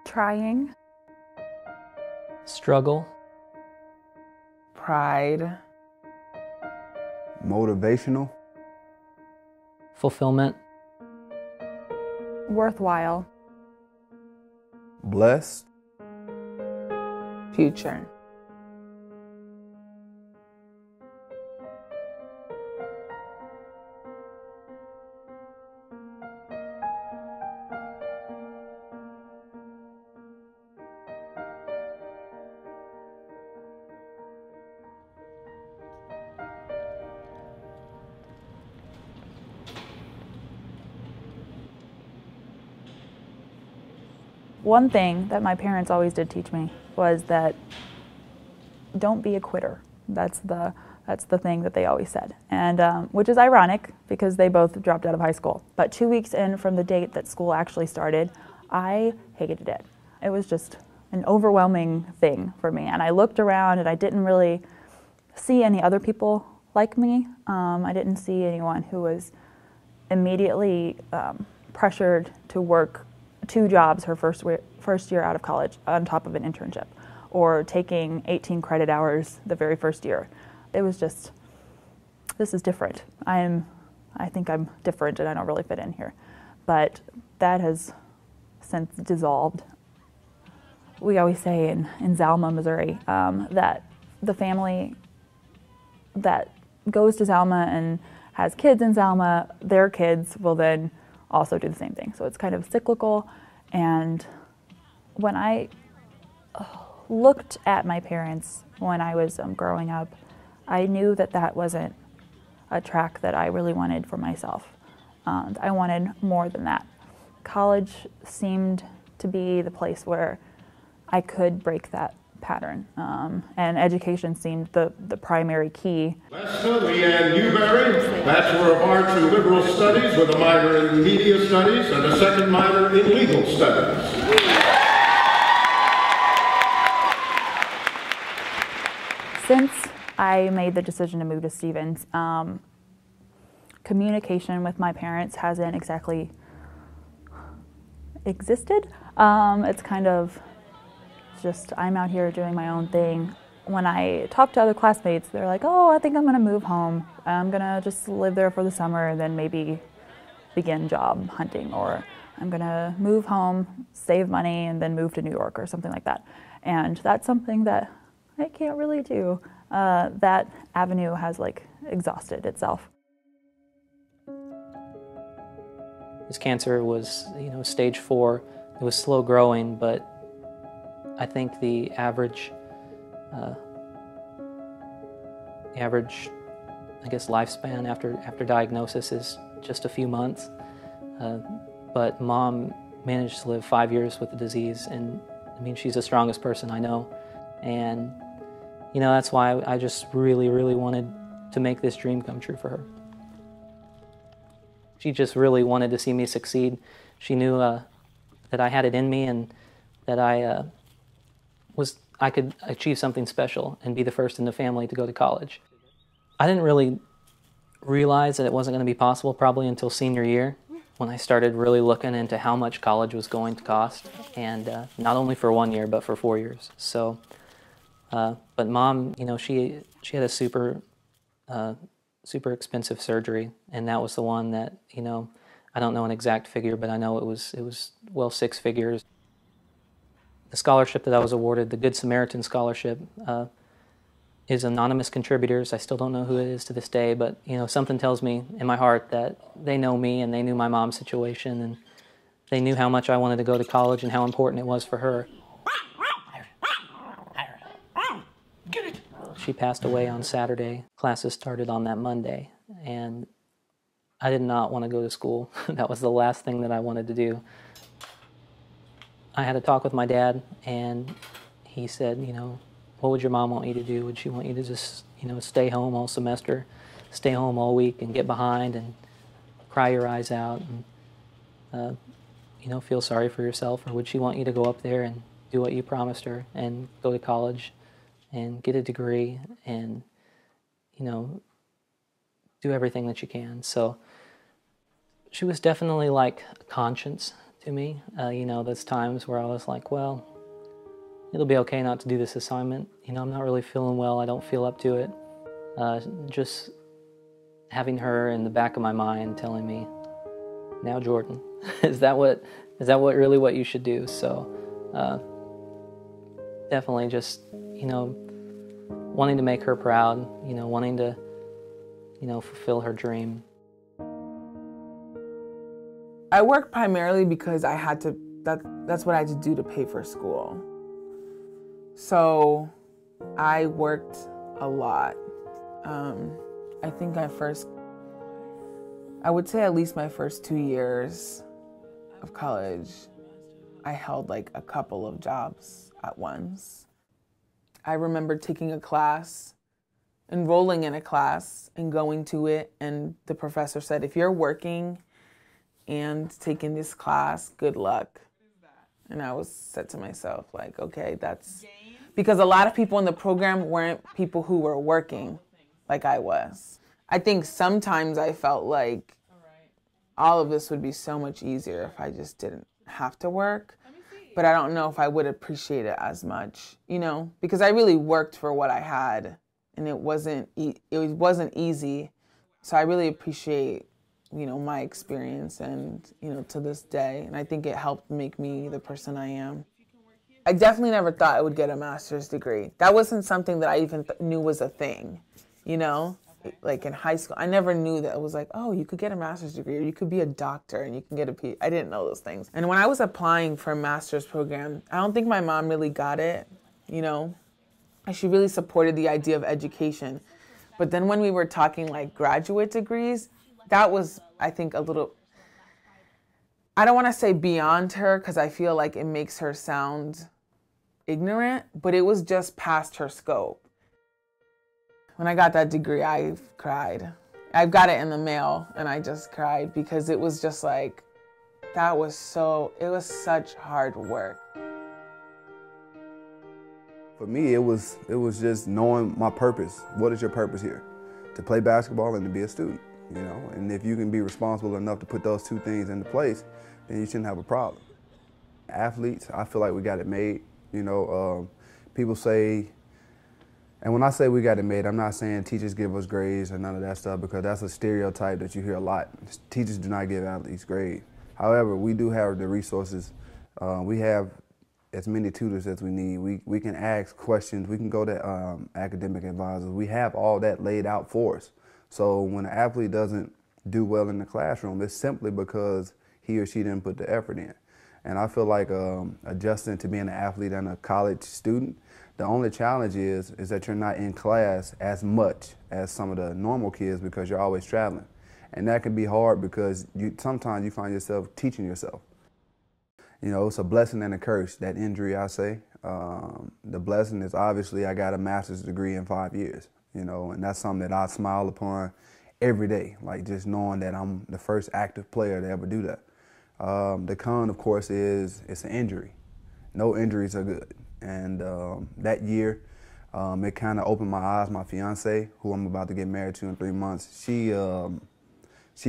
Trying. Struggle. Pride. Motivational. Fulfillment. Worthwhile. Blessed. Future. One thing that my parents always did teach me was that don't be a quitter. That's the thing that they always said, and which is ironic because they both dropped out of high school. But 2 weeks in from the date that school actually started, I hated it. It was just an overwhelming thing for me, and I looked around and I didn't really see any other people like me. I didn't see anyone who was immediately pressured to work 2 jobs her first year out of college on top of an internship, or taking 18 credit hours the very first year. It was just, this is different. I think I'm different and I don't really fit in here. But that has since dissolved. We always say in Zalma, Missouri, that the family that goes to Zalma and has kids in Zalma, their kids will then also do the same thing. So it's kind of cyclical. And when I looked at my parents when I was growing up, I knew that that wasn't a track that I really wanted for myself. I wanted more than that. College seemed to be the place where I could break that pattern, and education seemed the primary key. Lesta NewBerry, Bachelor of Arts in Liberal Studies with a minor in Media Studies and a second minor in Legal Studies. Since I made the decision to move to Stevens, communication with my parents hasn't exactly existed. It's kind of just, I'm out here doing my own thing. When I talk to other classmates, they're like, oh, I think I'm gonna move home. I'm gonna just live there for the summer and then maybe begin job hunting, or I'm gonna move home, save money, and then move to New York or something like that. And that's something that I can't really do. That avenue has exhausted itself. His cancer was, stage 4. It was slow growing, but I think the average, I guess, lifespan after diagnosis is just a few months. But Mom managed to live 5 years with the disease, and I mean, she's the strongest person I know. And that's why I just really, really wanted to make this dream come true for her. She just really wanted to see me succeed. She knew that I had it in me, and that I could achieve something special and be the first in the family to go to college. I didn't really realize that it wasn't going to be possible probably until senior year, when I started really looking into how much college was going to cost, and not only for 1 year, but for 4 years. So, but Mom, she had a super expensive surgery, and that was the one that, I don't know an exact figure, but I know it was well 6 figures. The scholarship that I was awarded, the Good Samaritan Scholarship, is anonymous contributors. I still don't know who it is to this day, but something tells me in my heart that they know me and they knew my mom's situation, and they knew how much I wanted to go to college and how important it was for her. She passed away on Saturday. Classes started on that Monday, and I did not want to go to school. That was the last thing that I wanted to do. I had a talk with my dad, and he said, what would your mom want you to do? Would she want you to just, stay home all semester, stay home all week and get behind and cry your eyes out and, feel sorry for yourself? Or would she want you to go up there and do what you promised her and go to college and get a degree and, do everything that you can? So she was definitely like a conscience to me. You know, there's times where I was like, well, it'll be okay not to do this assignment. You know, I'm not really feeling well. I don't feel up to it. Just having her in the back of my mind telling me, now Jordan, is that really what you should do? So definitely just, you know, wanting to make her proud, you know, wanting to, you know, fulfill her dream. I worked primarily because I had to, that's what I had to do to pay for school. So I worked a lot. I think I would say at least my first 2 years of college, I held like a couple of jobs at once. I remember taking a class, enrolling in a class and going to it, and the professor said, if you're working and taking this class, good luck. And I said to myself, like, okay, that's, because a lot of people in the program weren't people who were working like I was. I think sometimes I felt like all of this would be so much easier if I just didn't have to work. But I don't know if I would appreciate it as much, you know, because I really worked for what I had, and it wasn't easy. So I really appreciate, you know, my experience, and, you know, to this day, and I think it helped make me the person I am. I definitely never thought I would get a master's degree. That wasn't something that I even knew was a thing, you know? Like in high school, I never knew that it was like, oh, you could get a master's degree, or you could be a doctor and you can get a PhD. I didn't know those things. And when I was applying for a master's program, I don't think my mom really got it, you know? And she really supported the idea of education. But then when we were talking like graduate degrees, that was, I think, a little, I don't want to say beyond her, because I feel like it makes her sound ignorant, but it was just past her scope. When I got that degree, I cried. I got it in the mail, and I just cried, because it was just like, it was such hard work. For me, it was just knowing my purpose. What is your purpose here? To play basketball and to be a student, you know? And if you can be responsible enough to put those two things into place, then you shouldn't have a problem. Athletes, I feel like we got it made. You know, people say, and when I say we got it made, I'm not saying teachers give us grades or none of that stuff, because that's a stereotype that you hear a lot. Teachers do not give athletes grades. However, we do have the resources. We have as many tutors as we need. We can ask questions. We can go to academic advisors. We have all that laid out for us. So when an athlete doesn't do well in the classroom, it's simply because he or she didn't put the effort in. And I feel like adjusting to being an athlete and a college student, the only challenge is that you're not in class as much as some of the normal kids, because you're always traveling. And that can be hard, because sometimes you find yourself teaching yourself. You know, it's a blessing and a curse, that injury, I say. The blessing is obviously I got a master's degree in 5 years, you know, and that's something that I smile upon every day, like just knowing that I'm the first active player to ever do that. The con, of course, is it's an injury. No injuries are good. And that year, it kind of opened my eyes. My fiance, who I'm about to get married to in 3 months, she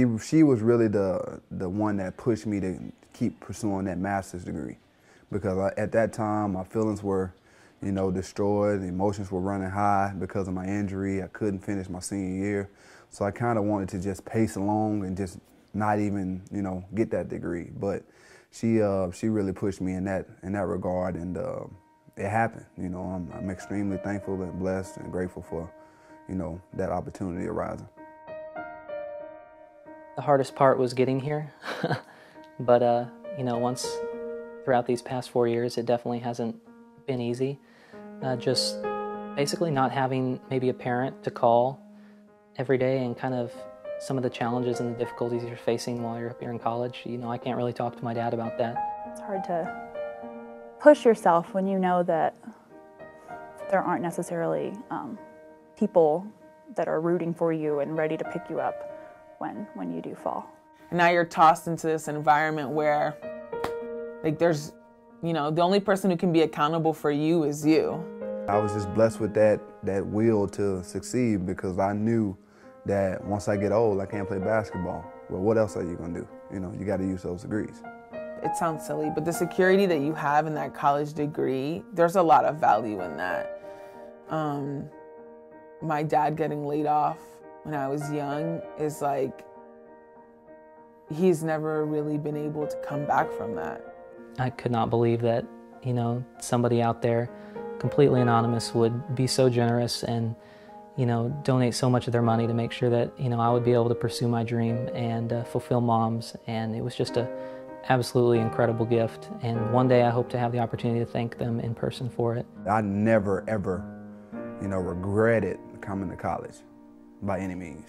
was really the one that pushed me to keep pursuing that master's degree, because at that time my feelings were, you know, destroyed. The emotions were running high because of my injury. I couldn't finish my senior year, so I kind of wanted to just pace along and just not even, you know, get that degree. But she really pushed me in that regard, and it happened. You know, I'm extremely thankful and blessed and grateful for, you know, that opportunity arising. The hardest part was getting here, but you know, once throughout these past 4 years, it definitely hasn't been easy. Just basically not having maybe a parent to call every day, and kind of some of the challenges and the difficulties you're facing while you're up here in college. You know, I can't really talk to my dad about that. It's hard to push yourself when you know that there aren't necessarily people that are rooting for you and ready to pick you up when you do fall. And now you're tossed into this environment where, like, there's, you know, the only person who can be accountable for you is you. I was just blessed with that will to succeed, because I knew that once I get old, I can't play basketball. Well, what else are you gonna do? You know, you gotta use those degrees. it sounds silly, but the security that you have in that college degree, there's a lot of value in that. My dad getting laid off when I was young is like, he's never really been able to come back from that. I could not believe that, you know, somebody out there, completely anonymous, would be so generous and, you know, donate so much of their money to make sure that, you know, I would be able to pursue my dream and fulfill Mom's. And it was just a absolutely incredible gift. And one day I hope to have the opportunity to thank them in person for it. I never, ever, you know, regretted coming to college by any means.